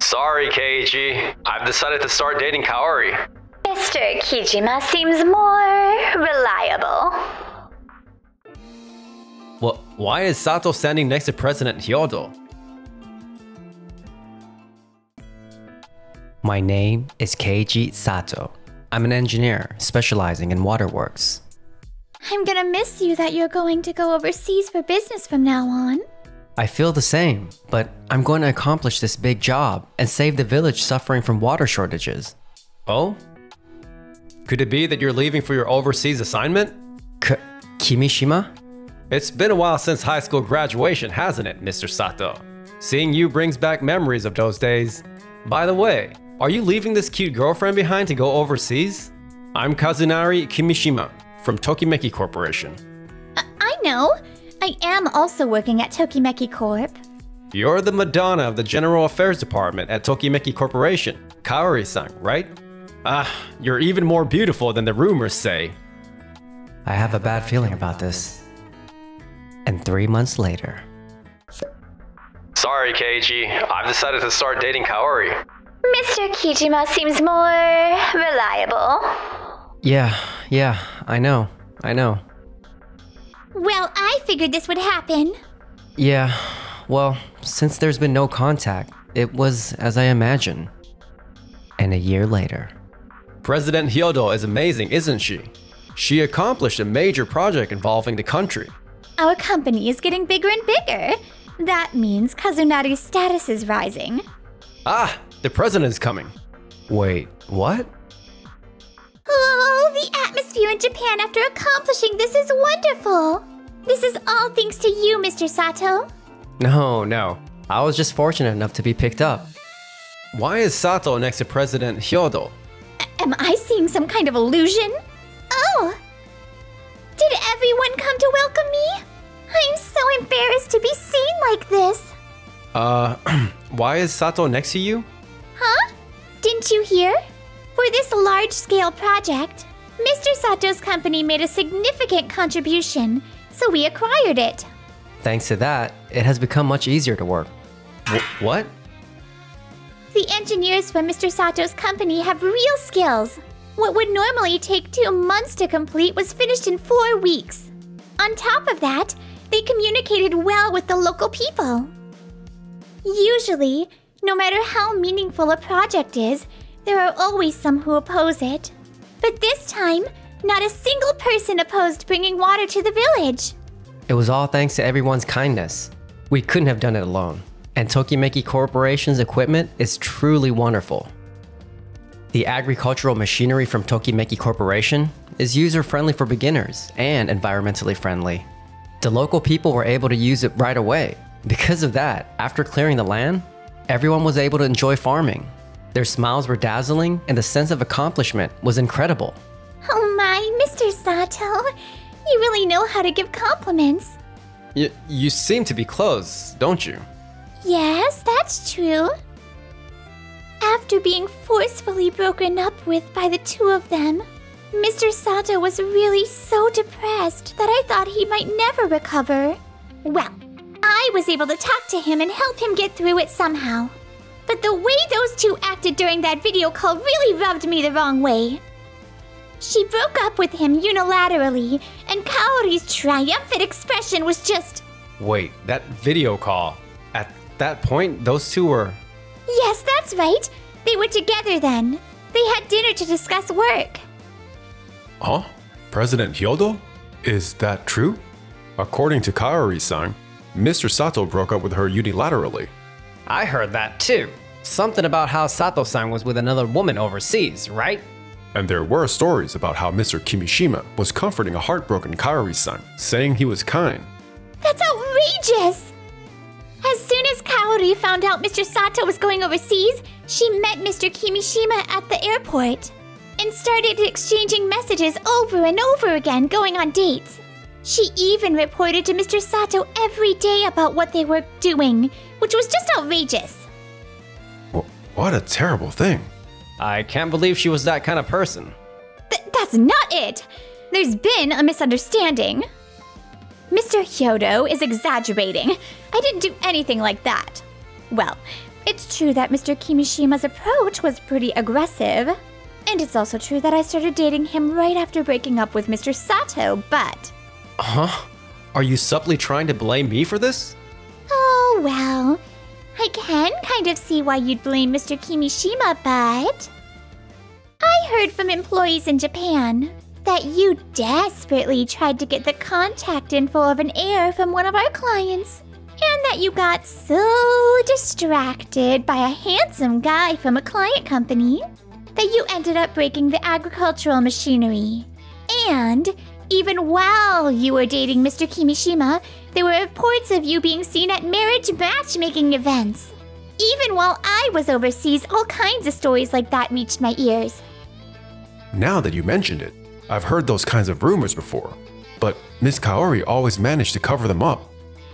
Sorry, Keiichi. I've decided to start dating Kaori. Mr. Kijima seems more reliable. Well, why is Sato standing next to President Hyodo? My name is Keiji Sato. I'm an engineer specializing in waterworks. I'm gonna miss you that you're going to go overseas for business from now on. I feel the same, but I'm going to accomplish this big job and save the village suffering from water shortages. Oh? Could it be that you're leaving for your overseas assignment? Kimishima? It's been a while since high school graduation, hasn't it, Mr. Sato? Seeing you brings back memories of those days. By the way, are you leaving this cute girlfriend behind to go overseas? I'm Kazunari Kimishima from Tokimeki Corporation. I know. I am also working at Tokimeki Corp. You're the Madonna of the General Affairs Department at Tokimeki Corporation, Kaori-san, right? You're even more beautiful than the rumors say. I have a bad feeling about this. And 3 months later. Sorry, Keiichi. I've decided to start dating Kaori. Mr. Kijima seems more reliable. Yeah, I know. Well, I figured this would happen. Yeah, well, since there's been no contact, it was as I imagined. And a year later. President Hyodo is amazing, isn't she? She accomplished a major project involving the country. Our company is getting bigger and bigger. That means Kazunari's status is rising. The president is coming. Wait, what? Oh, the atmosphere in Japan after accomplishing this is wonderful. This is all thanks to you, Mr. Sato. No. I was just fortunate enough to be picked up. Why is Sato next to President Hyodo? Am I seeing some kind of illusion? Oh! Did everyone come to welcome me? I'm so embarrassed to be seen like this. Why is Sato next to you? Huh? Didn't you hear? For this large-scale project, Mr. Sato's company made a significant contribution, so we acquired it. Thanks to that, it has become much easier to work. What? The engineers from Mr. Sato's company have real skills. What would normally take 2 months to complete was finished in 4 weeks. On top of that, they communicated well with the local people. Usually, no matter how meaningful a project is, there are always some who oppose it. But this time, not a single person opposed bringing water to the village. It was all thanks to everyone's kindness. We couldn't have done it alone. And Tokimeki Corporation's equipment is truly wonderful. The agricultural machinery from Tokimeki Corporation is user-friendly for beginners and environmentally friendly. The local people were able to use it right away. Because of that, after clearing the land, everyone was able to enjoy farming. Their smiles were dazzling and the sense of accomplishment was incredible. Oh my, Mr. Sato, you really know how to give compliments. You seem to be close, don't you? Yes, that's true. After being forcefully broken up with by the two of them, Mr. Sato was really so depressed that I thought he might never recover. Well, I was able to talk to him and help him get through it somehow. But the way those two acted during that video call really rubbed me the wrong way. She broke up with him unilaterally, and Kaori's triumphant expression was just... Wait, that video call. At that point, those two were... Yes, that's right. They were together then. They had dinner to discuss work. Huh? President Hyodo? Is that true? According to Kaori-san, Mr. Sato broke up with her unilaterally. I heard that too. Something about how Sato-san was with another woman overseas, right? And there were stories about how Mr. Kimishima was comforting a heartbroken Kaori-san, saying he was kind. That's outrageous! As soon as Kaori found out Mr. Sato was going overseas, she met Mr. Kimishima at the airport and started exchanging messages over and over again, going on dates. She even reported to Mr. Sato every day about what they were doing, which was just outrageous. What a terrible thing. I can't believe she was that kind of person. That's not it! There's been a misunderstanding. Mr. Hyodo is exaggerating. I didn't do anything like that. Well, It's true that Mr. Kimishima's approach was pretty aggressive. And it's also true that I started dating him right after breaking up with Mr. Sato, but... Huh? Are you subtly trying to blame me for this? Oh, well, I can kind of see why you'd blame Mr. Kimishima, but... I heard from employees in Japan that you desperately tried to get the contact info of an heir from one of our clients, and that you got so distracted by a handsome guy from a client company that you ended up breaking the agricultural machinery. And even while you were dating Mr. Kimishima, there were reports of you being seen at marriage matchmaking events. Even while I was overseas, all kinds of stories like that reached my ears. Now that you mentioned it, I've heard those kinds of rumors before, but Miss Kaori always managed to cover them up.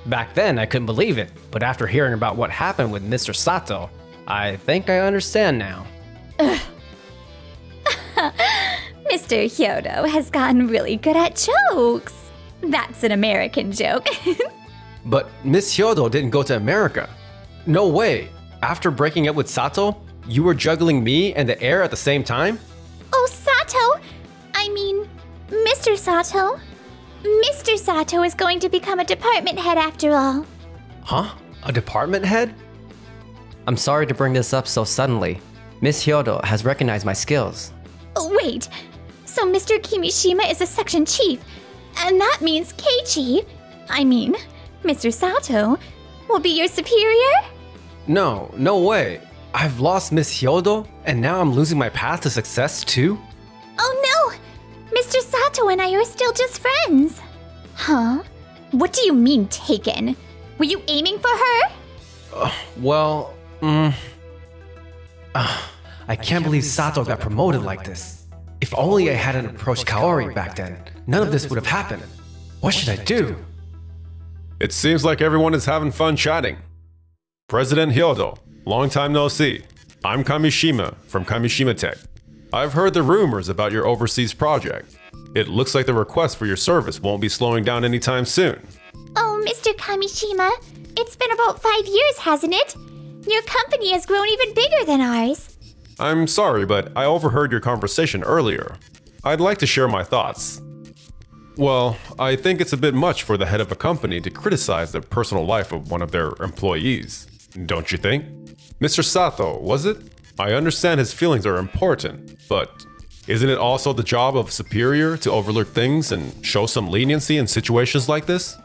Back then, I couldn't believe it, but after hearing about what happened with Mr. Sato, I think I understand now. Mr. Hyodo has gotten really good at jokes. That's an American joke. But Miss Hyodo didn't go to America. No way. After breaking up with Sato, you were juggling me and the heir at the same time? Oh, Sato! I mean, Mr. Sato. Mr. Sato is going to become a department head after all. Huh? A department head? I'm sorry to bring this up so suddenly. Miss Hyodo has recognized my skills. Oh, wait, so Mr. Kimishima is a section chief, and that means Mr. Sato, will be your superior? No way. I've lost Miss Hyodo, and now I'm losing my path to success too? Oh no! Mr. Sato and I are still just friends. Huh? What do you mean taken? Were you aiming for her? I can't believe Sato got promoted like this. If only I hadn't approached Kaori back then, none of this would have happened. What should I do? It seems like everyone is having fun chatting. President Hyodo, long time no see. I'm Kamishima from Kamishima Tech. I've heard the rumors about your overseas project. It looks like the request for your service won't be slowing down anytime soon. Oh, Mr. Kamishima, it's been about 5 years, hasn't it? Your company has grown even bigger than ours. I'm sorry, but I overheard your conversation earlier. I'd like to share my thoughts. Well, I think it's a bit much for the head of a company to criticize the personal life of one of their employees. Don't you think? Mr. Sato, was it? I understand his feelings are important, but isn't it also the job of a superior to overlook things and show some leniency in situations like this?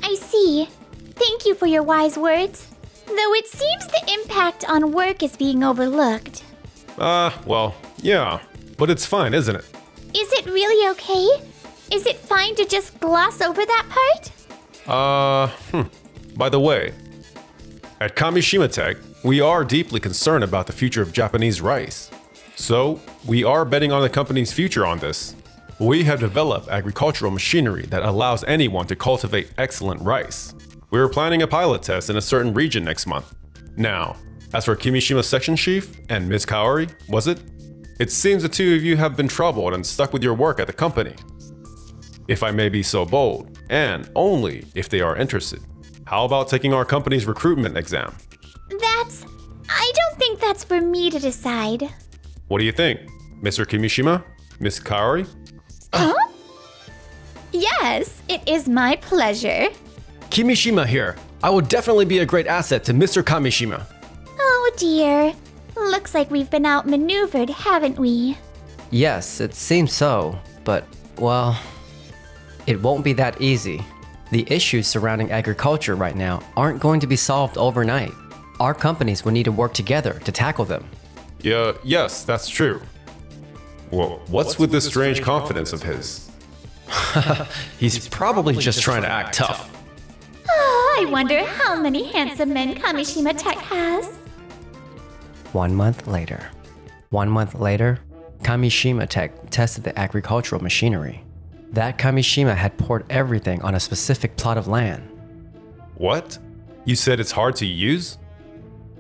I see. Thank you for your wise words. Though it seems the impact on work is being overlooked. Well, yeah, but it's fine, isn't it? Is it really okay? Is it fine to just gloss over that part? By the way, at Kamishima Tech, we are deeply concerned about the future of Japanese rice. So, we are betting on the company's future on this. We have developed agricultural machinery that allows anyone to cultivate excellent rice. We are planning a pilot test in a certain region next month. Now, as for Kimishima's section chief and Ms. Kaori, was it? It seems the two of you have been troubled and stuck with your work at the company. If I may be so bold, and only if they are interested, how about taking our company's recruitment exam? I don't think that's for me to decide. What do you think, Mr. Kimishima? Ms. Kaori? Huh? Yes, it is my pleasure. Kimishima here. I will definitely be a great asset to Mr. Kamishima. Oh dear. Looks like we've been outmaneuvered, haven't we? Yes, it seems so, but, well, it won't be that easy. The issues surrounding agriculture right now aren't going to be solved overnight. Our companies will need to work together to tackle them. Yes, that's true. Well, what's with this strange confidence of his? He's probably just trying to act tough. Oh, I wonder how many handsome men Kamishima Tech has. 1 month later. 1 month later, Kamishima Tech tested the agricultural machinery. That Kamishima had poured everything on a specific plot of land. What? You said it's hard to use?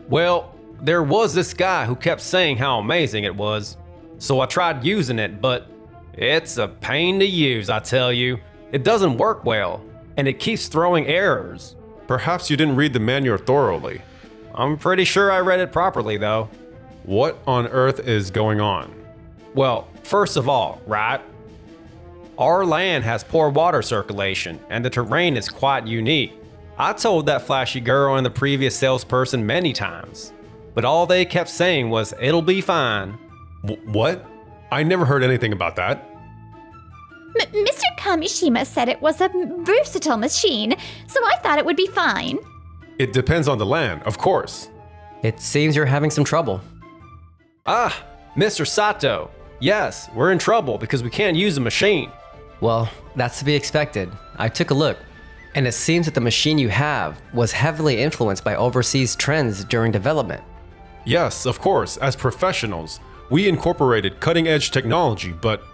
Well, there was this guy who kept saying how amazing it was. So I tried using it, but it's a pain to use, I tell you. It doesn't work well, and it keeps throwing errors. Perhaps you didn't read the manual thoroughly. I'm pretty sure I read it properly though. What on earth is going on? Well, first of all, right? Our land has poor water circulation and the terrain is quite unique. I told that flashy girl and the previous salesperson many times, but all they kept saying was it'll be fine. What? I never heard anything about that. Mr. Kamishima said it was a versatile machine, so I thought it would be fine. It depends on the land, of course. It seems you're having some trouble. Ah, Mr. Sato. Yes, we're in trouble because we can't use the machine. Well, that's to be expected. I took a look, and it seems that the machine you have was heavily influenced by overseas trends during development. Yes, of course, as professionals, we incorporated cutting-edge technology, but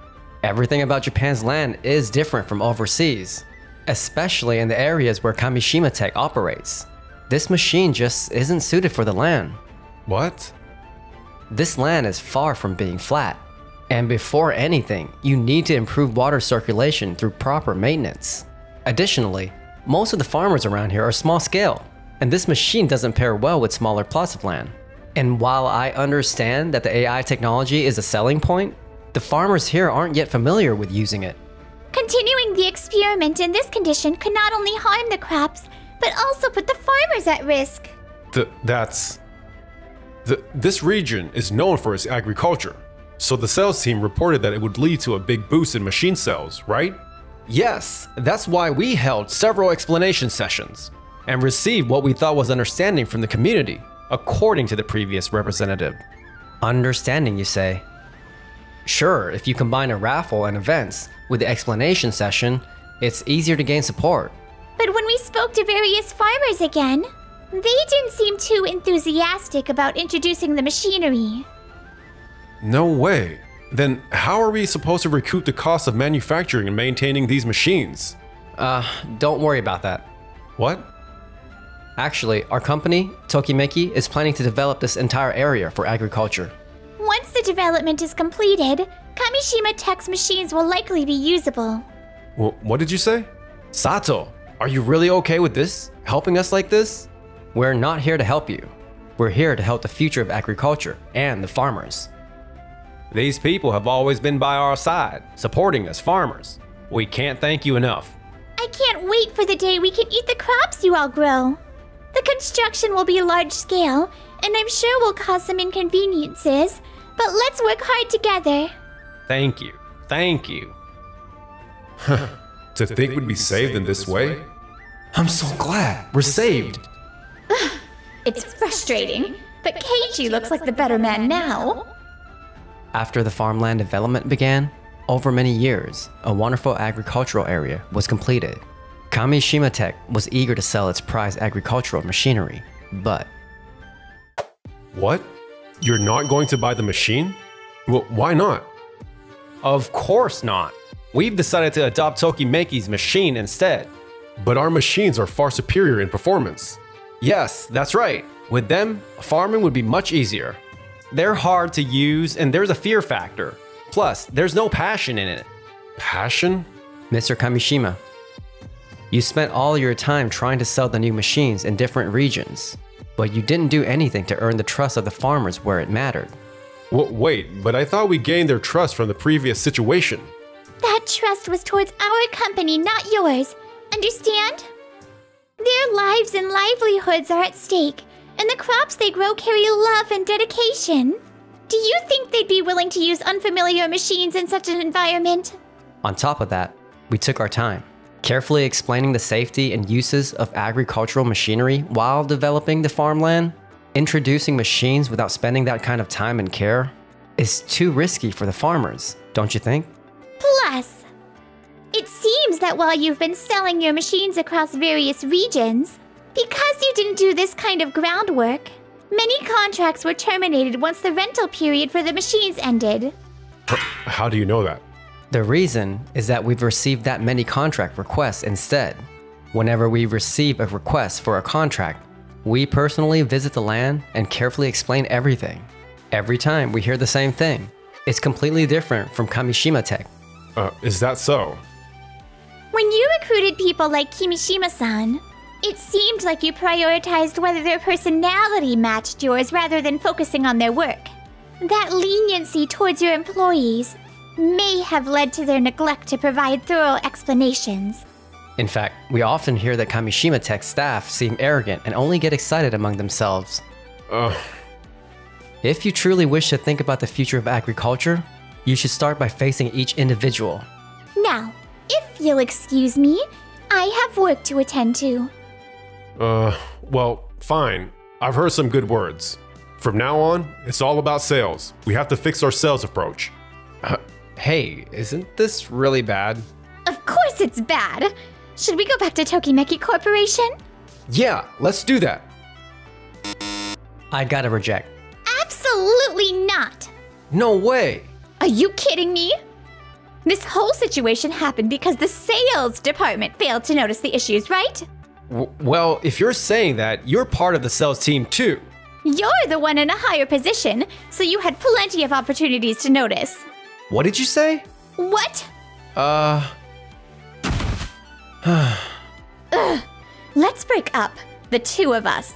Everything about Japan's land is different from overseas, especially in the areas where Kamishima Tech operates. This machine just isn't suited for the land. what? This land is far from being flat. And before anything, you need to improve water circulation through proper maintenance. Additionally, most of the farmers around here are small scale, and this machine doesn't pair well with smaller plots of land. And while I understand that the AI technology is a selling point, the farmers here aren't yet familiar with using it. Continuing the experiment in this condition could not only harm the crops, but also put the farmers at risk. This region is known for its agriculture, so the sales team reported that it would lead to a big boost in machine sales, right? Yes, that's why we held several explanation sessions and received what we thought was understanding from the community, according to the previous representative. Understanding, you say? Sure, if you combine a raffle and events with the explanation session, it's easier to gain support. But when we spoke to various farmers again, they didn't seem too enthusiastic about introducing the machinery. No way. Then how are we supposed to recoup the cost of manufacturing and maintaining these machines? Don't worry about that. What? Actually, our company, Tokimeki, is planning to develop this entire area for agriculture. Once the development is completed, Kamishima Tech's machines will likely be usable. What did you say? Sato, are you really okay with this? Helping us like this? We're not here to help you. We're here to help the future of agriculture and the farmers. These people have always been by our side, supporting us farmers. We can't thank you enough. I can't wait for the day we can eat the crops you all grow. The construction will be large scale, and I'm sure will cause some inconveniences, but let's work hard together. Thank you. Thank you. To think we'd be saved in this way? I'm so glad we're saved. It's frustrating, but Keiji looks like the better man now. After the farmland development began, over many years, a wonderful agricultural area was completed. Kamishima Tech was eager to sell its prized agricultural machinery, but What? You're not going to buy the machine? Well, why not? Of course not. We've decided to adopt Tokimeki's machine instead. But our machines are far superior in performance. Yes, that's right. With them, farming would be much easier. They're hard to use and there's a fear factor. Plus, there's no passion in it. Passion? Mr. Kamishima, you spent all your time trying to sell the new machines in different regions, but you didn't do anything to earn the trust of the farmers where it mattered. Wait, but I thought we gained their trust from the previous situation. That trust was towards our company, not yours. Understand? Their lives and livelihoods are at stake, and the crops they grow carry love and dedication. Do you think they'd be willing to use unfamiliar machines in such an environment? On top of that, we took our time, carefully explaining the safety and uses of agricultural machinery while developing the farmland. Introducing machines without spending that kind of time and care is too risky for the farmers, don't you think? Plus, it seems that while you've been selling your machines across various regions, because you didn't do this kind of groundwork, many contracts were terminated once the rental period for the machines ended. How do you know that? The reason is that we've received that many contract requests instead. Whenever we receive a request for a contract, we personally visit the land and carefully explain everything. Every time we hear the same thing. It's completely different from Kamishima Tech. Is that so? When you recruited people like Kimishima-san, It seemed like you prioritized whether their personality matched yours rather than focusing on their work. That leniency towards your employees may have led to their neglect to provide thorough explanations. In fact, we often hear that Kamishima Tech staff seem arrogant and only get excited among themselves. If you truly wish to think about the future of agriculture, you should start by facing each individual. Now, if you'll excuse me, I have work to attend to. Well, fine. I've heard some good words. From now on, it's all about sales. We have to fix our sales approach. Hey, isn't this really bad? Of course it's bad. Should we go back to Tokimeki Corporation? Yeah, let's do that. I gotta reject. Absolutely not. No way. Are you kidding me? This whole situation happened because the sales department failed to notice the issues, right? Well, if you're saying that, you're part of the sales team too. You're the one in a higher position, so you had plenty of opportunities to notice. What did you say? What? Let's break up, the two of us.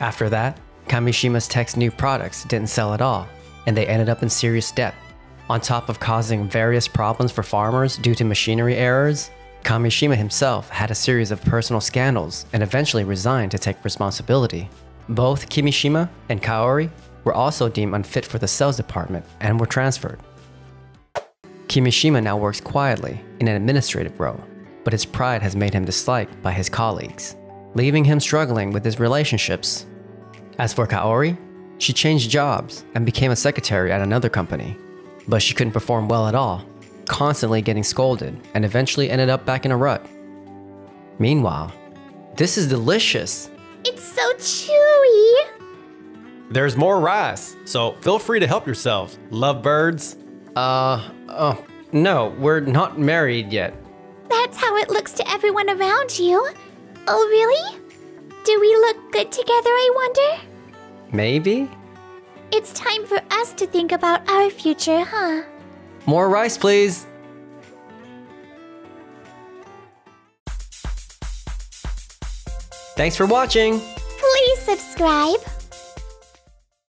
After that, Kamishima's Tech's new products didn't sell at all, and they ended up in serious debt. On top of causing various problems for farmers due to machinery errors, Kamishima himself had a series of personal scandals and eventually resigned to take responsibility. Both Kimishima and Kaori were also deemed unfit for the sales department and were transferred. Kimishima now works quietly in an administrative role, but his pride has made him disliked by his colleagues, leaving him struggling with his relationships. As for Kaori, she changed jobs and became a secretary at another company, but she couldn't perform well at all, constantly getting scolded and eventually ended up back in a rut. Meanwhile, this is delicious. It's so chewy. There's more rice, so feel free to help yourselves, lovebirds. No, we're not married yet. That's how it looks to everyone around you. Oh, really? Do we look good together, I wonder? Maybe? It's time for us to think about our future, huh? More rice, please. Thanks for watching. Please subscribe.